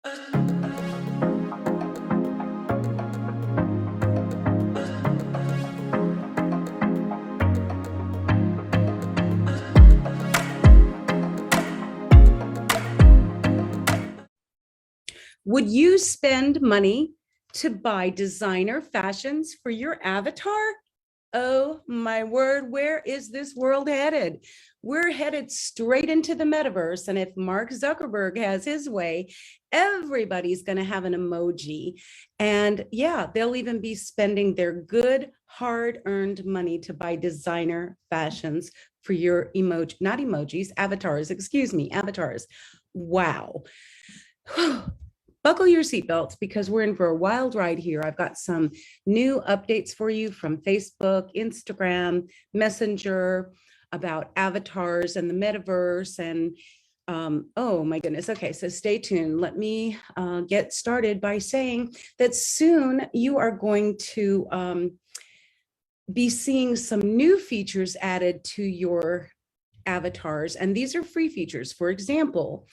Would you spend money to buy designer fashions for your avatar? Oh my word, where is this world headed? We're headed straight into the metaverse. And if Mark Zuckerberg has his way, everybody's going to have an emoji. And yeah, they'll even be spending their good, hard earned money to buy designer fashions for your emoji, not emojis, avatars, excuse me, avatars. Wow. Buckle your seatbelts because we're in for a wild ride here. I've got some new updates for you from Facebook, Instagram, Messenger about avatars and the metaverse. And oh my goodness. Okay, so stay tuned. Let me get started by saying that soon you are going to be seeing some new features added to your avatars. And these are free features. For example,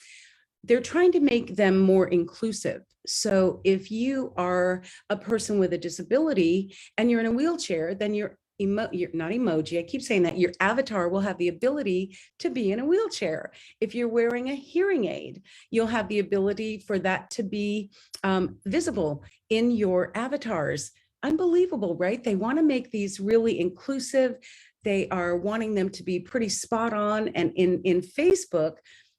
they're trying to make them more inclusive. So if you are a person with a disability and you're in a wheelchair, then you're not emoji, I keep saying that, your avatar will have the ability to be in a wheelchair. If you're wearing a hearing aid, you'll have the ability for that to be visible in your avatars. Unbelievable, right? They want to make these really inclusive. They are wanting them to be pretty spot on. And in Facebook,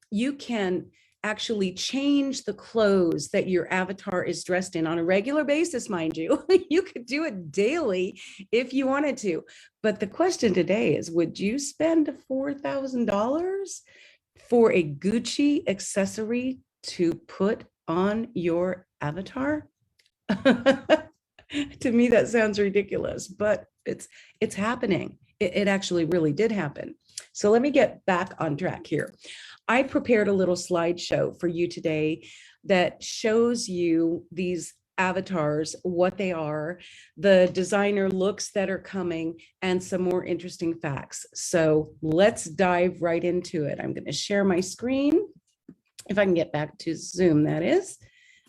you can actually change the clothes that your avatar is dressed in on a regular basis, mind you. You could do it daily if you wanted to. But the question today is, would you spend $4,000 for a Gucci accessory to put on your avatar? To me, that sounds ridiculous, but it's happening. It actually really did happen. So let me get back on track here. I prepared a little slideshow for you today that shows you these avatars, what they are, the designer looks that are coming, and some more interesting facts. So let's dive right into it. I'm going to share my screen. If I can get back to Zoom, that is.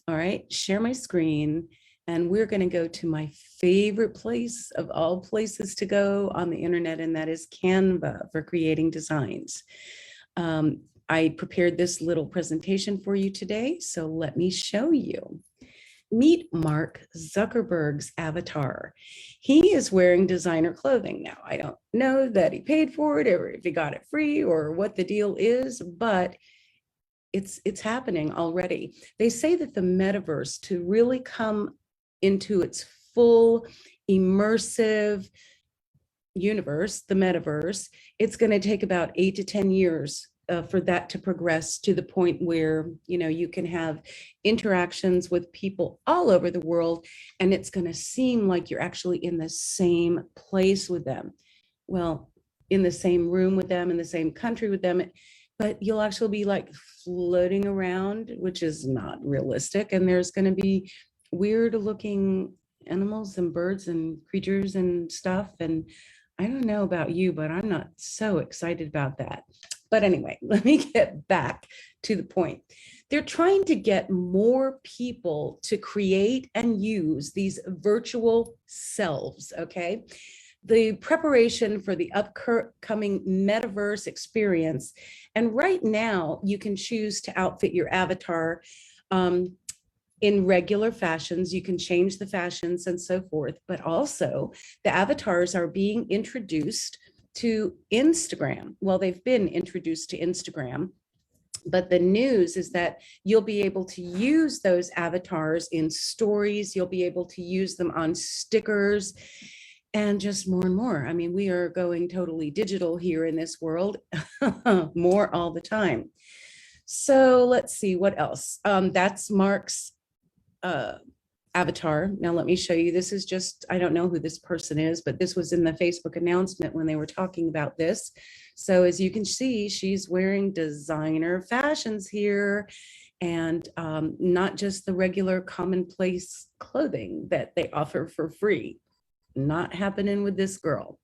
All right, share my screen. And we're going to go to my favorite place of all places to go on the internet, and that is Canva for creating designs. I prepared this little presentation for you today, so let me show you. Meet Mark Zuckerberg's avatar. He is wearing designer clothing. Now, I don't know that he paid for it or if he got it free or what the deal is, but it's happening already. They say that the metaverse, to really come into its full immersive universe, the metaverse, it's going to take about 8 to 10 years for that to progress to the point where, you know, you can have interactions with people all over the world, and it's going to seem like you're actually in the same place with them. Well, in the same room with them, in the same country with them, but you'll actually be like floating around, which is not realistic. And there's going to be weird looking animals and birds and creatures and stuff. And I don't know about you, but I'm not so excited about that. But anyway, let me get back to the point. They're trying to get more people to create and use these virtual selves, okay? The preparation for the upcoming metaverse experience. And right now, you can choose to outfit your avatar in regular fashions. You can change the fashions and so forth, but also the avatars are being introduced to Instagram. Well, they've been introduced to Instagram, but the news is that you'll be able to use those avatars in stories. You'll be able to use them on stickers and just more and more. I mean, we are going totally digital here in this world, more all the time. So let's see what else. That's Mark's avatar. Now let me show you. This is just, I don't know who this person is, but this was in the Facebook announcement when they were talking about this. So as you can see, she's wearing designer fashions here, and not just the regular commonplace clothing that they offer for free. Not happening with this girl.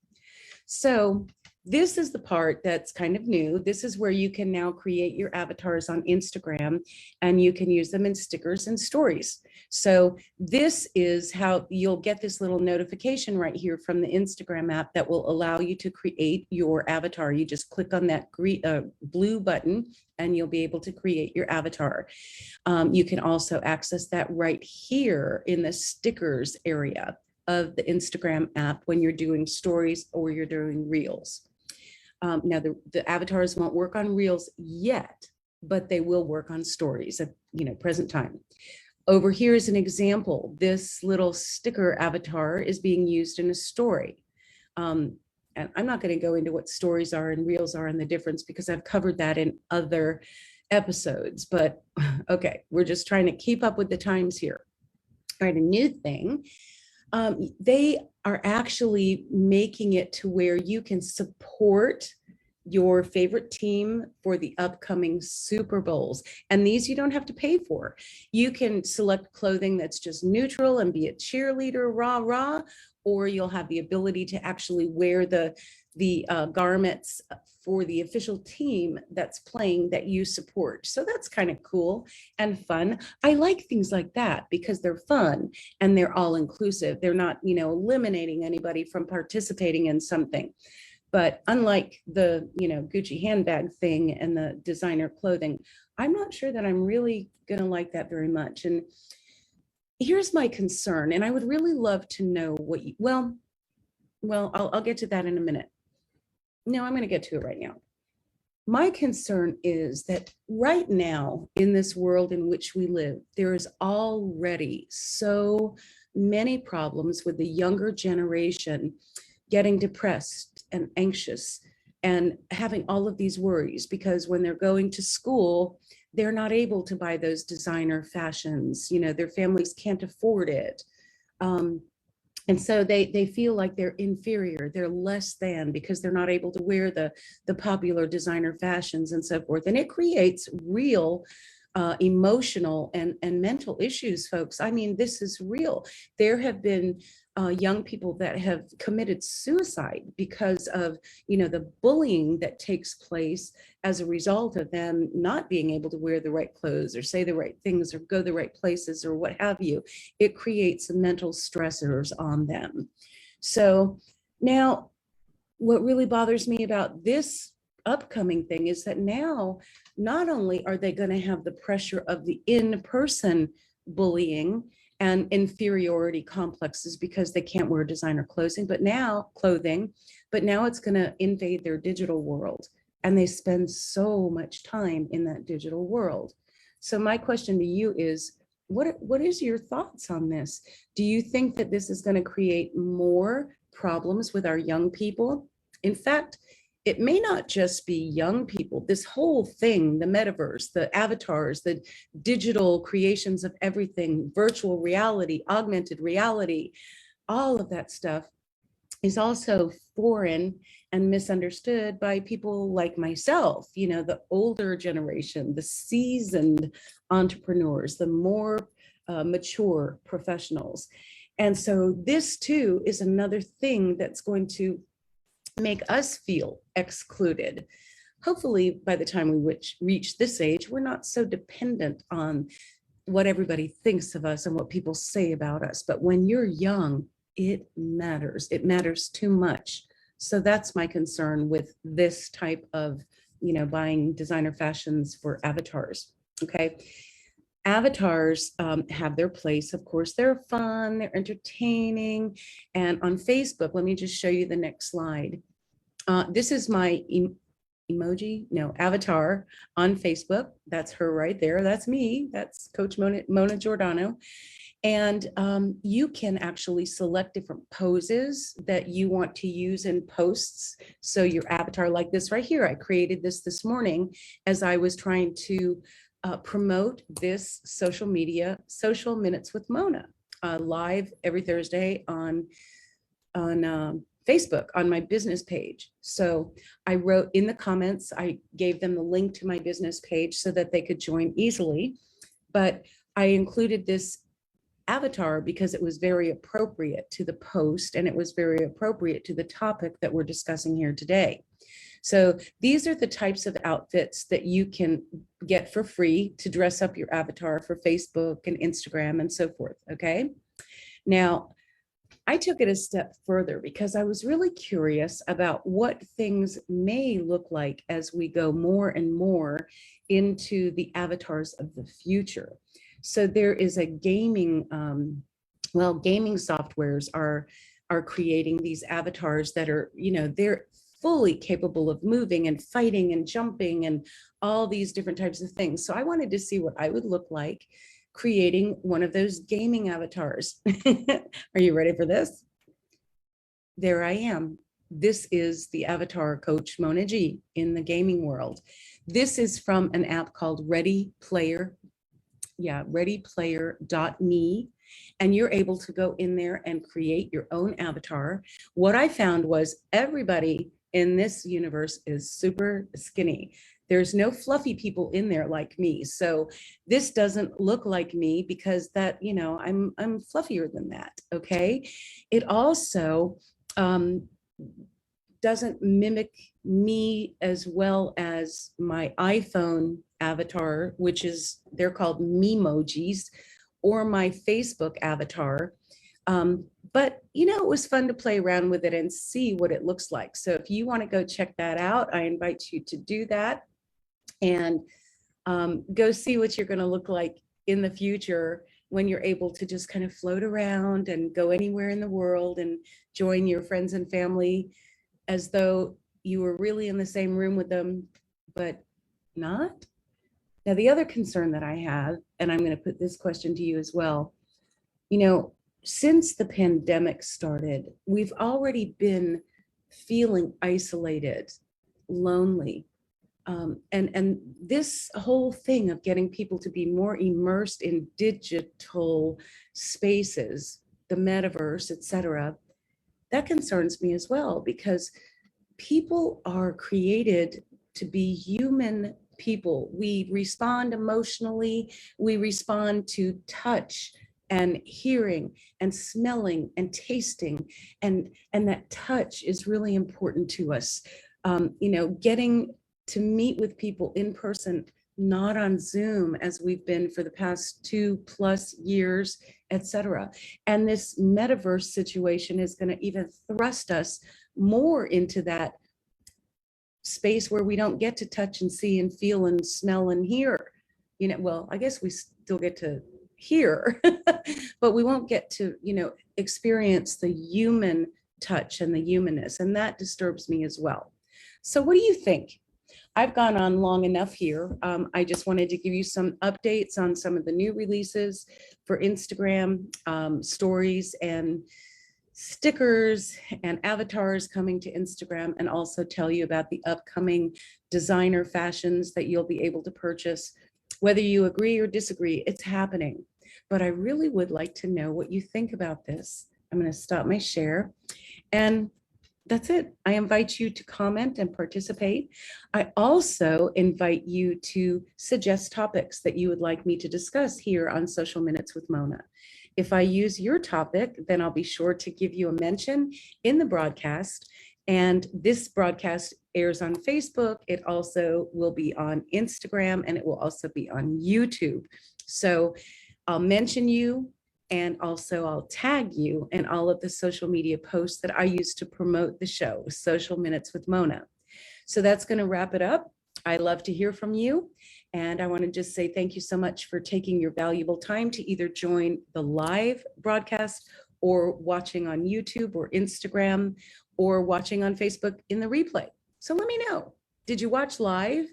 So This is the part that's kind of new. This is where you can now create your avatars on Instagram, and you can use them in stickers and stories. So this is how you'll get this little notification right here from the Instagram app that will allow you to create your avatar. You just click on that blue button and you'll be able to create your avatar. You can also access that right here in the stickers area of the Instagram app when you're doing stories or you're doing reels. Now the avatars won't work on reels yet, but they will work on stories at present time. Over here is an example. This little sticker avatar is being used in a story. And I'm not going to go into what stories are and reels are and the difference, because I've covered that in other episodes, but okay, we're just trying to keep up with the times here. All right, a new thing. They are actually making it to where you can support your favorite team for the upcoming Super Bowls. And these you don't have to pay for. You can select clothing that's just neutral and be a cheerleader, rah, rah, or you'll have the ability to actually wear the garments for the official team that's playing that you support. So that's kind of cool and fun. I like things like that because they're fun and they're all inclusive. They're not, eliminating anybody from participating in something. But unlike the, Gucci handbag thing and the designer clothing, I'm not sure that I'm really going to like that very much. And here's my concern, and I would really love to know what you, well, I'll get to that in a minute. No, I'm going to get to it right now. My concern is that right now in this world in which we live, there is already so many problems with the younger generation getting depressed and anxious and having all of these worries, because when they're going to school, they're not able to buy those designer fashions. Their families can't afford it. And so they feel like they're inferior, they're less than, because they're not able to wear the popular designer fashions and so forth. And it creates real emotional and mental issues, folks. I mean, this is real. There have been young people that have committed suicide because of, the bullying that takes place as a result of them not being able to wear the right clothes or say the right things or go the right places or what have you. It creates some mental stressors on them. So now what really bothers me about this upcoming thing is that now not only are they going to have the pressure of the in-person bullying and inferiority complexes because they can't wear designer clothing, but now it's going to invade their digital world, and they spend so much time in that digital world. So my question to you is, what is your thoughts on this? Do you think that this is going to create more problems with our young people? In fact, it may not just be young people. This whole thing, the metaverse, the avatars, the digital creations of everything, virtual reality, augmented reality, all of that stuff is also foreign and misunderstood by people like myself, the older generation, the seasoned entrepreneurs, the more mature professionals. And so this too is another thing that's going to make us feel excluded. Hopefully, by the time we reach this age, we're not so dependent on what everybody thinks of us and what people say about us. But when you're young, it matters. It matters too much. So that's my concern with this type of, buying designer fashions for avatars. Okay. Avatars have their place. Of course, they're fun, they're entertaining. And on Facebook, let me just show you the next slide. This is my avatar on Facebook. That's her right there. That's me. That's Coach Mona Giordano. And you can actually select different poses that you want to use in posts. So your avatar, like this right here, I created this morning as I was trying to promote this social Social Minutes with Mona, live every Thursday on Facebook on my business page. So I wrote in the comments, I gave them the link to my business page so that they could join easily. But I included this avatar because it was very appropriate to the post and it was very appropriate to the topic that we're discussing here today. So these are the types of outfits that you can get for free to dress up your avatar for Facebook and Instagram and so forth, okay? Now, I took it a step further because I was really curious about what things may look like as we go more and more into the avatars of the future. So there is a gaming, gaming softwares are creating these avatars that are, they're fully capable of moving and fighting and jumping and all these different types of things. So I wanted to see what I would look like creating one of those gaming avatars. Are you ready for this? There I am. This is the avatar Coach Mona G in the gaming world. This is from an app called Ready Player. Yeah, readyplayer.me. And you're able to go in there and create your own avatar. What I found was everybody in this universe is super skinny. There's no fluffy people in there like me. So this doesn't look like me because that, I'm fluffier than that, okay? It also doesn't mimic me as well as my iPhone avatar, which is, they're called memojis, or my Facebook avatar. But it was fun to play around with it and see what it looks like. So if you want to go check that out, I invite you to do that and go see what you're going to look like in the future when you're able to just kind of float around and go anywhere in the world and join your friends and family as though you were really in the same room with them, but not. Now, the other concern that I have, and I'm going to put this question to you as well, since the pandemic started, we've already been feeling isolated, lonely. And this whole thing of getting people to be more immersed in digital spaces, the metaverse, etc., that concerns me as well, because people are created to be human people. We respond emotionally, we respond to touch and hearing and smelling and tasting, and that touch is really important to us. Getting to meet with people in person, not on Zoom as we've been for the past 2+ years, etc. And this metaverse situation is going to even thrust us more into that space where we don't get to touch and see and feel and smell and hear. Well, I guess we still get to hear, but we won't get to, experience the human touch and the humanness. And that disturbs me as well. So what do you think? I've gone on long enough here. I just wanted to give you some updates on some of the new releases for Instagram, stories and stickers and avatars coming to Instagram, and also tell you about the upcoming designer fashions that you'll be able to purchase. Whether you agree or disagree, it's happening. But I really would like to know what you think about this. I'm going to stop my share, and that's it. I invite you to comment and participate. I also invite you to suggest topics that you would like me to discuss here on Social Minutes with Mona. If I use your topic, then I'll be sure to give you a mention in the broadcast. And this broadcast airs on Facebook. It also will be on Instagram, and it will also be on YouTube. So I'll mention you, and also I'll tag you in all of the social media posts that I use to promote the show, Social Minutes with Mona. So that's going to wrap it up. I love to hear from you. And I want to just say thank you so much for taking your valuable time to either join the live broadcast or watching on YouTube or Instagram or watching on Facebook in the replay. So let me know, did you watch live?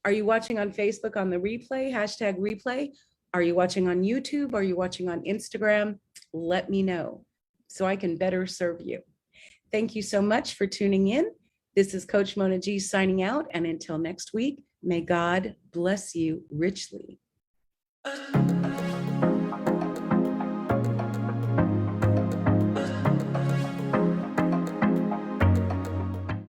Are you watching on Facebook on the replay, #replay? Are you watching on YouTube? Are you watching on Instagram? Let me know so I can better serve you. Thank you so much for tuning in. This is Coach Mona G signing out. And until next week, may God bless you richly.